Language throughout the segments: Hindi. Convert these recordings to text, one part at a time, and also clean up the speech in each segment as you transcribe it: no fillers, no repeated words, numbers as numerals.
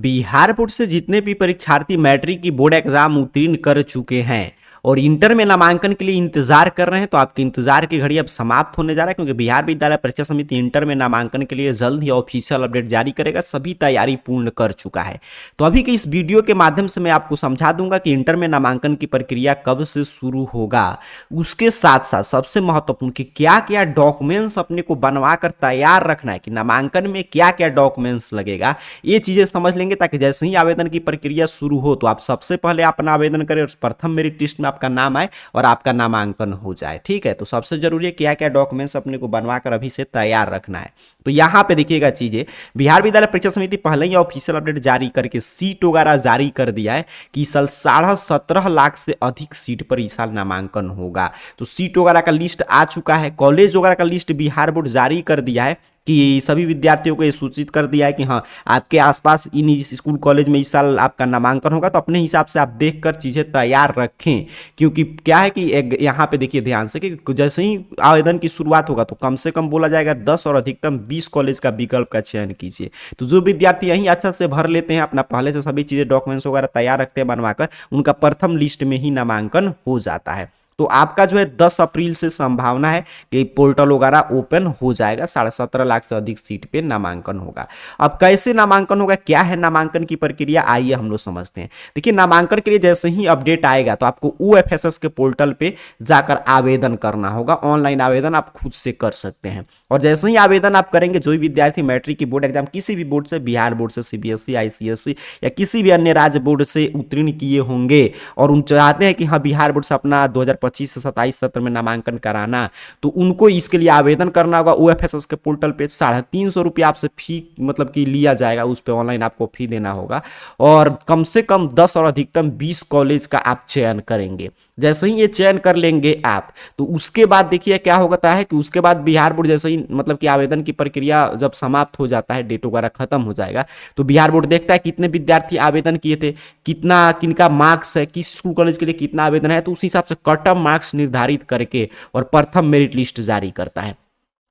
बिहार बोर्ड से जितने भी परीक्षार्थी मैट्रिक की बोर्ड एग्जाम उत्तीर्ण कर चुके हैं और इंटर में नामांकन के लिए इंतजार कर रहे हैं, तो आपके इंतजार की घड़ी अब समाप्त होने जा रहा है, क्योंकि बिहार विद्यालय परीक्षा समिति इंटर में नामांकन के लिए जल्द ही ऑफिशियल अपडेट जारी करेगा। सभी तैयारी पूर्ण कर चुका है। तो अभी के इस वीडियो के माध्यम से मैं आपको समझा दूंगा कि इंटर में नामांकन की प्रक्रिया कब से शुरू होगा, उसके साथ साथ सबसे महत्वपूर्ण कि क्या क्या डॉक्यूमेंट्स अपने को बनवा कर तैयार रखना है, कि नामांकन में क्या क्या डॉक्यूमेंट्स लगेगा, ये चीजें समझ लेंगे, ताकि जैसे ही आवेदन की प्रक्रिया शुरू हो तो आप सबसे पहले अपना आवेदन करें और प्रथम मेरिट लिस्ट में आपका नाम आए और आपका नामांकन हो जाए। ठीक है, तो सबसे जरूरी है क्या क्या डॉक्यूमेंट्स अपने को बनवा कर अभी से तैयार रखना है। तो यहां पे देखिएगा चीजें, बिहार विद्यालय परीक्षा समिति पहले ही ऑफिशियल अपडेट जारी करके सीट वगैरह जारी कर दिया है कि इस साल 17.5 लाख से अधिक सीट पर इस साल नामांकन होगा। तो सीट वगैरह का लिस्ट आ चुका है, कॉलेज वगैरह का लिस्ट बिहार बोर्ड जारी कर दिया है कि सभी विद्यार्थियों को ये सूचित कर दिया है कि हाँ, आपके आसपास इन स्कूल कॉलेज में इस साल आपका नामांकन होगा, तो अपने हिसाब से आप देखकर चीज़ें तैयार रखें। क्योंकि क्या है कि यहाँ पे देखिए ध्यान से कि जैसे ही आवेदन की शुरुआत होगा तो कम से कम बोला जाएगा 10 और अधिकतम 20 कॉलेज का विकल्प का चयन कीजिए। तो जो विद्यार्थी यहीं अच्छा से भर लेते हैं, अपना पहले से सभी चीज़ें डॉक्यूमेंट्स वगैरह तैयार रखते हैं बनवाकर, उनका प्रथम लिस्ट में ही नामांकन हो जाता है। तो आपका जो है 10 अप्रैल से संभावना है कि पोर्टल वगैरह ओपन हो जाएगा। 17.5 लाख से अधिक सीट पे नामांकन होगा। अब कैसे नामांकन होगा, क्या है नामांकन की प्रक्रिया, आइए हम लोग समझते हैं। देखिए, नामांकन के लिए जैसे ही अपडेट आएगा तो आपको OFSS के पोर्टल पे जाकर आवेदन करना होगा। ऑनलाइन आवेदन आप खुद से कर सकते हैं और जैसे ही आवेदन आप करेंगे, जो भी विद्यार्थी मैट्रिक की बोर्ड एग्जाम किसी भी बोर्ड से, बिहार बोर्ड से, CBSE, ICSE या किसी भी अन्य राज्य बोर्ड से उत्तीर्ण किए होंगे और उन चाहते हैं कि हाँ बिहार बोर्ड से अपना 2025 से 27 सत्र में नामांकन कराना, तो उनको इसके लिए आवेदन करना होगा। OFSS के पोर्टल पे 350 रुपया आपसे फी मतलब कि लिया जाएगा, उस पर ऑनलाइन आपको फी देना होगा और कम से कम 10 और अधिकतम 20 कॉलेज का आप चयन करेंगे। जैसे ही ये चयन कर लेंगे आप, तो उसके बाद देखिए क्या होता है कि उसके बाद बिहार बोर्ड जैसे ही मतलब कि आवेदन की प्रक्रिया जब समाप्त हो जाता है, डेट वगैरह खत्म हो जाएगा, तो बिहार बोर्ड देखता है कितने विद्यार्थी आवेदन किए थे, कितना किनका मार्क्स है, किस स्कूल कॉलेज के लिए कितना आवेदन है, तो उस हिसाब से कट ऑफ मार्क्स निर्धारित करके और प्रथम मेरिट लिस्ट जारी करता है।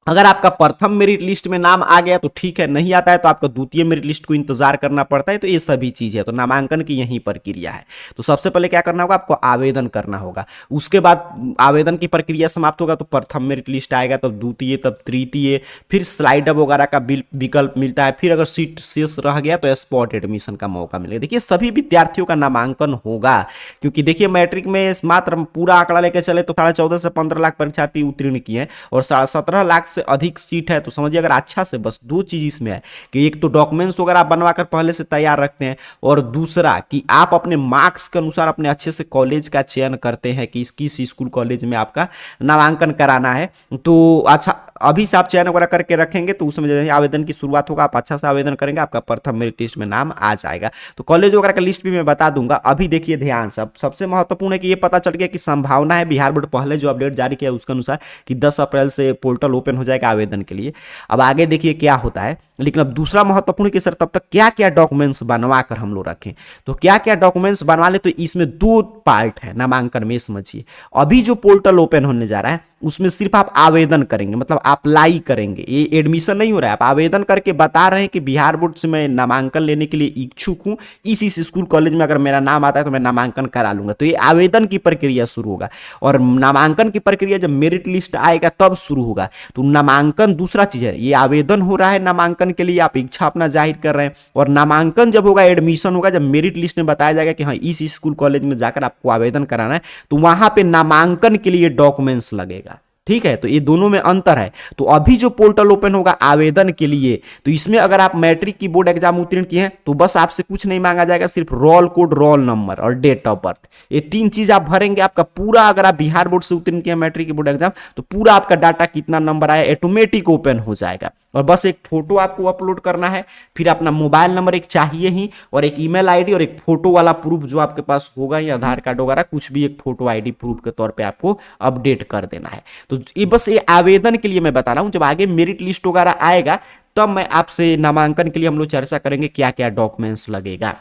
अगर आपका प्रथम मेरिट लिस्ट में नाम आ गया तो ठीक है, नहीं आता है तो आपको द्वितीय मेरिट लिस्ट को इंतजार करना पड़ता है। तो ये सभी चीज है, तो नामांकन की यही प्रक्रिया है। तो सबसे पहले क्या करना होगा, आपको आवेदन करना होगा। उसके बाद आवेदन की प्रक्रिया समाप्त होगा तो प्रथम मेरिट लिस्ट आएगा, तब द्वितीय, तब तृतीय, फिर स्लाइड अप वगैरह का विकल्प मिलता है। फिर अगर सीट शेष रह गया तो स्पॉट एडमिशन का मौका मिलेगा। देखिए, सभी विद्यार्थियों का नामांकन होगा, क्योंकि देखिए मैट्रिक में मात्र पूरा आंकड़ा लेकर चले तो 14.5 से 15 लाख परीक्षार्थी उत्तीर्ण किए हैं और 17 लाख से अधिक सीट है। तो समझिए, अगर अच्छा से बस दो चीज इसमें है कि एक तो डॉक्यूमेंट्स वगैरह बनवाकर पहले से तैयार रखते हैं और दूसरा कि आप अपने मार्क्स के अनुसार अपने अच्छे से कॉलेज का चयन करते हैं कि किस स्कूल कॉलेज में आपका नामांकन कराना है। तो अच्छा, अभी से आप चयन वगैरह करके रखेंगे तो उसमें जैसे आवेदन की शुरुआत होगा, आप अच्छा से आवेदन करेंगे, आपका प्रथम मेरिट लिस्ट में नाम आ जाएगा। तो कॉलेज वगैरह का लिस्ट भी मैं बता दूंगा। अभी देखिए ध्यान से, सबसे महत्वपूर्ण है कि ये पता चल गया कि संभावना है बिहार बोर्ड पहले जो अपडेट जारी किया उसके अनुसार कि 10 अप्रैल से पोर्टल ओपन हो जाएगा आवेदन के लिए। अब आगे देखिए क्या होता है। लेकिन अब दूसरा महत्वपूर्ण कि सर तब तक क्या क्या डॉक्यूमेंट्स बनवा कर हम लोग रखें, तो क्या क्या डॉक्यूमेंट्स बनवा ले, तो इसमें 2 पार्ट है नामांकन में, समझिए। अभी जो पोर्टल ओपन होने जा रहा है उसमें सिर्फ आप आवेदन करेंगे, मतलब अप्लाई करेंगे, ये एडमिशन नहीं हो रहा है। आप आवेदन करके बता रहे हैं कि बिहार बोर्ड से मैं नामांकन लेने के लिए इच्छुक हूं, इस स्कूल कॉलेज में अगर मेरा नाम आता है तो मैं नामांकन करा लूंगा। तो ये आवेदन की प्रक्रिया शुरू होगा और नामांकन की प्रक्रिया जब मेरिट लिस्ट आएगा तब शुरू होगा। तो नामांकन दूसरा चीज है, ये आवेदन हो रहा है नामांकन के लिए, आप इच्छा अपना जाहिर कर रहे हैं, और नामांकन जब होगा, एडमिशन होगा, जब मेरिट लिस्ट में बताया जाएगा कि हाँ इस स्कूल कॉलेज में जाकर आपको आवेदन कराना है, तो वहां पे नामांकन के लिए डॉक्यूमेंट्स लगेगा। ठीक है, तो ये दोनों में अंतर है। तो अभी जो पोर्टल ओपन होगा आवेदन के लिए, तो इसमें अगर आप मैट्रिक की बोर्ड एग्जाम उत्तीर्ण किए हैं तो बस आपसे कुछ नहीं मांगा जाएगा, सिर्फ रोल कोड, रोल नंबर और डेट ऑफ बर्थ, ये 3 चीज आप भरेंगे। आपका पूरा, अगर आप बिहार बोर्ड से उत्तीर्ण किए मैट्रिक की बोर्ड एग्जाम, तो पूरा आपका डाटा कितना नंबर आया ऑटोमेटिक ओपन हो जाएगा और बस एक फोटो आपको अपलोड करना है। फिर अपना मोबाइल नंबर एक चाहिए ही, और एक ईमेल आईडी और एक फोटो वाला प्रूफ जो आपके पास होगा, या आधार कार्ड वगैरह कुछ भी, एक फोटो आईडी प्रूफ के तौर पे आपको अपडेट कर देना है। तो ये बस ये आवेदन के लिए मैं बता रहा हूं। जब आगे मेरिट लिस्ट वगैरह आएगा तब मैं आपसे नामांकन के लिए हम लोग चर्चा करेंगे क्या क्या डॉक्यूमेंट्स लगेगा।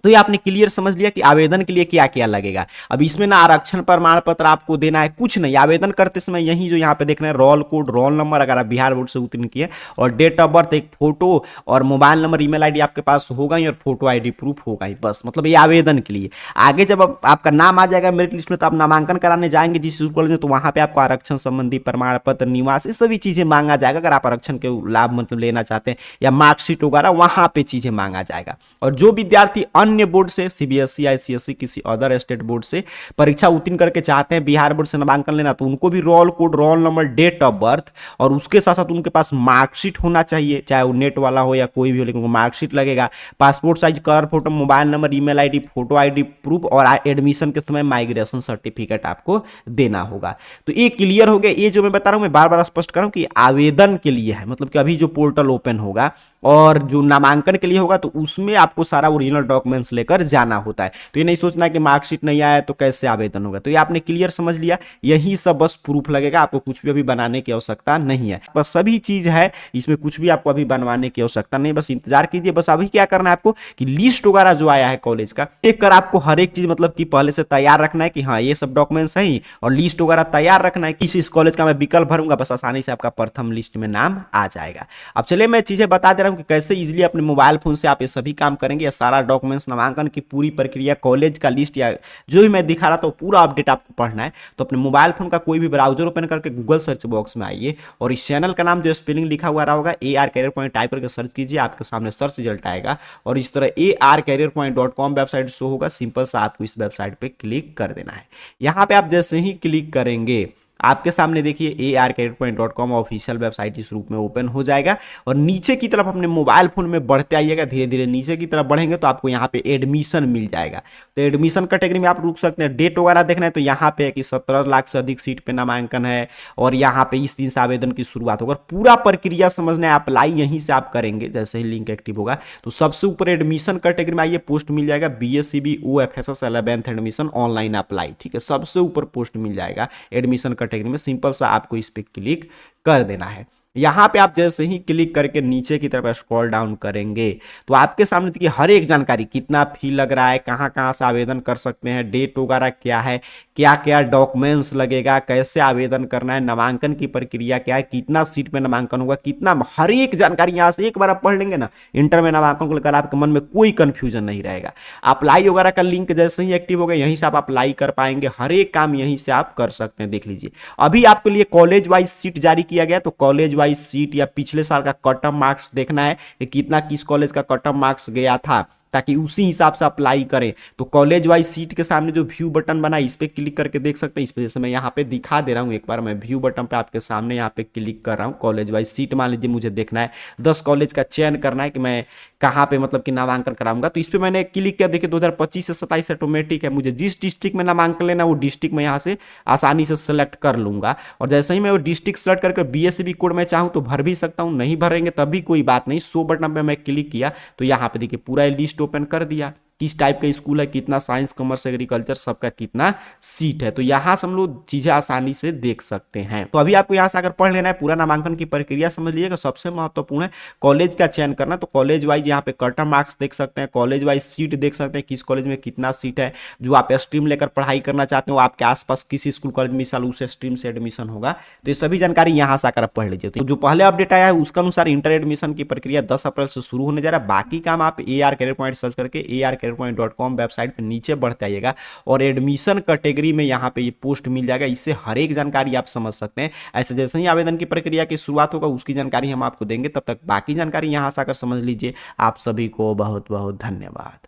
तो ये आपने क्लियर समझ लिया कि आवेदन के लिए क्या क्या लगेगा। अब इसमें ना आरक्षण प्रमाण पत्र आपको देना है, कुछ नहीं। आवेदन करते समय यही जो यहाँ पे देख रहे हैं रोल कोड, रोल नंबर अगर आप बिहार बोर्ड से उत्तीर्ण किए, और डेट ऑफ बर्थ, एक फोटो और मोबाइल नंबर, ईमेल आईडी आपके पास होगा ही, और फोटो आईडी प्रूफ होगा ही, बस। मतलब ये आवेदन के लिए। आगे जब आपका नाम आ जाएगा मेरिट लिस्ट में, तो आप नामांकन कराने जाएंगे जिस स्कूल कॉलेज में, तो वहां पे आपको आरक्षण संबंधी प्रमाण पत्र, निवास, ये सभी चीजें मांगा जाएगा। अगर आप आरक्षण के लाभ मतलब लेना चाहते हैं, या मार्कशीट वगैरह, वहां पे चीजें मांगा जाएगा। और जो विद्यार्थी अन्य बोर्ड से, सीबीएसई, आईसीएसई, किसी अदर स्टेट बोर्ड से परीक्षा उत्तीर्ण करके चाहते हैं बिहार बोर्ड से नामांकन लेना, तो उनको भी roll code, roll number, date of birth, और उसके साथ साथ उनके पास मार्कशीट होना चाहिए, चाहे वो नेट वाला हो या कोई भी हो, लेकिन उनको मार्कशीट लगेगा। Passport size colour photo, mobile number, email ID, photo ID proof, और एडमिशन के समय माइग्रेशन सर्टिफिकेट आपको देना होगा। तो ये क्लियर हो गया। ये जो मैं बता रहा हूं, मैं बार बार स्पष्ट कर रहा हूं कि आवेदन के लिए है, मतलब कि अभी जो पोर्टल ओपन होगा और जो नामांकन के लिए होगा, तो उसमें आपको सारा ओरिजिनल डॉक्यूमेंट्स लेकर जाना होता है। तो ये नहीं सोचना कि मार्कशीट नहीं आया तो कैसे आवेदन होगा। तो ये आपने क्लियर समझ लिया, यही सब बस प्रूफ लगेगा, आपको कुछ भी अभी बनाने की आवश्यकता नहीं है, बस सभी चीज है इसमें, कुछ भी आपको अभी बनवाने की आवश्यकता नहीं, बस इंतजार कीजिए। बस अभी क्या करना है आपको कि लिस्ट वगैरह जो आया है कॉलेज का, देख कर आपको हर एक चीज मतलब कि पहले से तैयार रखना है कि हाँ ये सब डॉक्यूमेंट्स हैं, और लिस्ट वगैरह तैयार रखना है, किस इस कॉलेज का मैं विकल्प भरूंगा, बस आसानी से आपका प्रथम लिस्ट में नाम आ जाएगा। अब चलिए मैं चीजें बता दे रहा हूं कि कैसे इजीली अपने मोबाइल फोन से आप ये सभी काम करेंगे। या सारा डॉक्यूमेंट्स, नामांकन की पूरी प्रक्रिया, कॉलेज का लिस्ट, या जो भी मैं दिखा रहा था पूरा अपडेट आपको पढ़ना है, तो अपने मोबाइल फोन का कोई भी ब्राउजर ओपन करके गूगल सर्च बॉक्स में आइए, और इस चैनल का नाम जो स्पेलिंग लिखा हुआ रहा होगा AR कैरियर पॉइंट टाइप करके सर्च कीजिए, आपके सामने सर्च रिजल्ट आएगा, और इस तरह arcareerpoint.com वेबसाइट शो होगा। सिंपल सा आपको इस वेबसाइट पे क्लिक कर देना है। यहां पे आप जैसे ही क्लिक करेंगे, आपके सामने देखिए arcareerpoint.com ऑफिशियल वेबसाइट इस रूप में ओपन हो जाएगा, और नीचे की तरफ अपने मोबाइल फोन में बढ़ते आइएगा, धीरे धीरे नीचे की तरफ बढ़ेंगे तो आपको यहाँ पे एडमिशन मिल जाएगा। तो एडमिशन कैटेगरी में आप रुक सकते हैं। डेट वगैरह देखना है तो यहाँ पे है कि 17 लाख से अधिक सीट पे नामांकन है, और यहाँ पे इस दिन से आवेदन की शुरुआत होगा। पूरा प्रक्रिया समझना है, अप्लाई यहीं से आप करेंगे जैसे ही लिंक एक्टिव होगा। तो सबसे ऊपर एडमिशन कैटेगरी में आइए, पोस्ट मिल जाएगा BSCB OFSS 11th admission online apply, ठीक है, सबसे ऊपर पोस्ट मिल जाएगा एडमिशन कैटेगरी में। सिंपल सा आपको इस पे क्लिक कर देना है। यहां पे आप जैसे ही क्लिक करके नीचे की तरफ स्क्रॉल डाउन करेंगे, तो आपके सामने देखिए हर एक जानकारी, कितना फी लग रहा है, कहां कहां से आवेदन कर सकते हैं, डेट वगैरह क्या है, क्या क्या डॉक्यूमेंट्स लगेगा, कैसे आवेदन करना है, नामांकन की प्रक्रिया क्या है, कितना सीट पे नामांकन होगा, कितना, हर एक जानकारी यहां से एक बार आप पढ़ लेंगे ना, इंटर में नामांकन को लेकर आपके मन में कोई कंफ्यूजन नहीं रहेगा। अप्लाई वगैरह का लिंक जैसे ही एक्टिव होगा, यहीं से आप अप्लाई कर पाएंगे, हर एक काम यहीं से आप कर सकते हैं। देख लीजिए अभी आपके लिए कॉलेज वाइज सीट जारी किया गया, तो कॉलेज वाइज सीट या पिछले साल का कट ऑफ मार्क्स देखना है कि कितना किस कॉलेज का कट ऑफ मार्क्स गया था, ताकि उसी हिसाब से अप्लाई करें। तो कॉलेज वाइज सीट के सामने जो व्यू बटन बना है, इस पे क्लिक करके देख सकते हैं। इस वजह से मैं यहाँ पे दिखा दे रहा हूँ, एक बार मैं व्यू बटन पे आपके सामने यहाँ पे क्लिक कर रहा हूँ। कॉलेज वाइज सीट मान लीजिए मुझे देखना है, 10 कॉलेज का चयन करना है कि मैं कहाँ पे मतलब कि नामांकन कराऊंगा। तो इस पे मैंने क्लिक किया, देखिए 2025 से 27 ऑटोमेटिक है, मुझे जिस डिस्ट्रिक्ट में नामांकन लेना वो डिस्ट्रिक्ट में यहाँ से आसानी से सेलेक्ट कर लूंगा। और जैसे ही मैं वो डिस्ट्रिक्ट सेलेक्ट करके BSCB कोड में चाहूँ तो भर भी सकता हूँ, नहीं भरेंगे तब भी कोई बात नहीं। 100 बटन पे मैं क्लिक किया तो यहाँ पे देखिए पूरा लिस्ट ओपन कर दिया, किस टाइप का स्कूल है, कितना साइंस, कॉमर्स, एग्रीकल्चर, सबका कितना सीट है। तो यहाँ से हम लोग चीजें आसानी से देख सकते हैं। तो अभी आपको यहाँ से अगर पढ़ लेना है, पूरा नामांकन की प्रक्रिया समझ लीजिएगा। सबसे महत्वपूर्ण है कॉलेज का चयन करना। तो कॉलेज वाइज यहाँ पे कट ऑफ मार्क्स देख सकते हैं, कॉलेज वाइज सीट देख सकते हैं, किस कॉलेज में कितना सीट है, जो आप स्ट्रीम लेकर पढ़ाई करना चाहते हो, आपके आसपास किसी स्कूल कॉलेज में इस साल उस स्ट्रीम से एडमिशन होगा। तो ये सभी जानकारी यहाँ से आकर पढ़ लीजिए। तो जो पहले अपडेट आया है उसके अनुसार इंटर एडमिशन की प्रक्रिया 10 अप्रैल से शुरू होने जा रहा है। बाकी काम आप AR कैरियर पॉइंट सर्च करके arcareerpoint.com वेबसाइट पे नीचे बढ़ते आइएगा, और एडमिशन कैटेगरी में यहाँ पे ये पोस्ट मिल जाएगा। इससे हर एक जानकारी आप समझ सकते हैं। ऐसे जैसे ही आवेदन की प्रक्रिया की शुरुआत होगा उसकी जानकारी हम आपको देंगे, तब तक बाकी जानकारी यहाँ से आकर समझ लीजिए। आप सभी को बहुत बहुत धन्यवाद।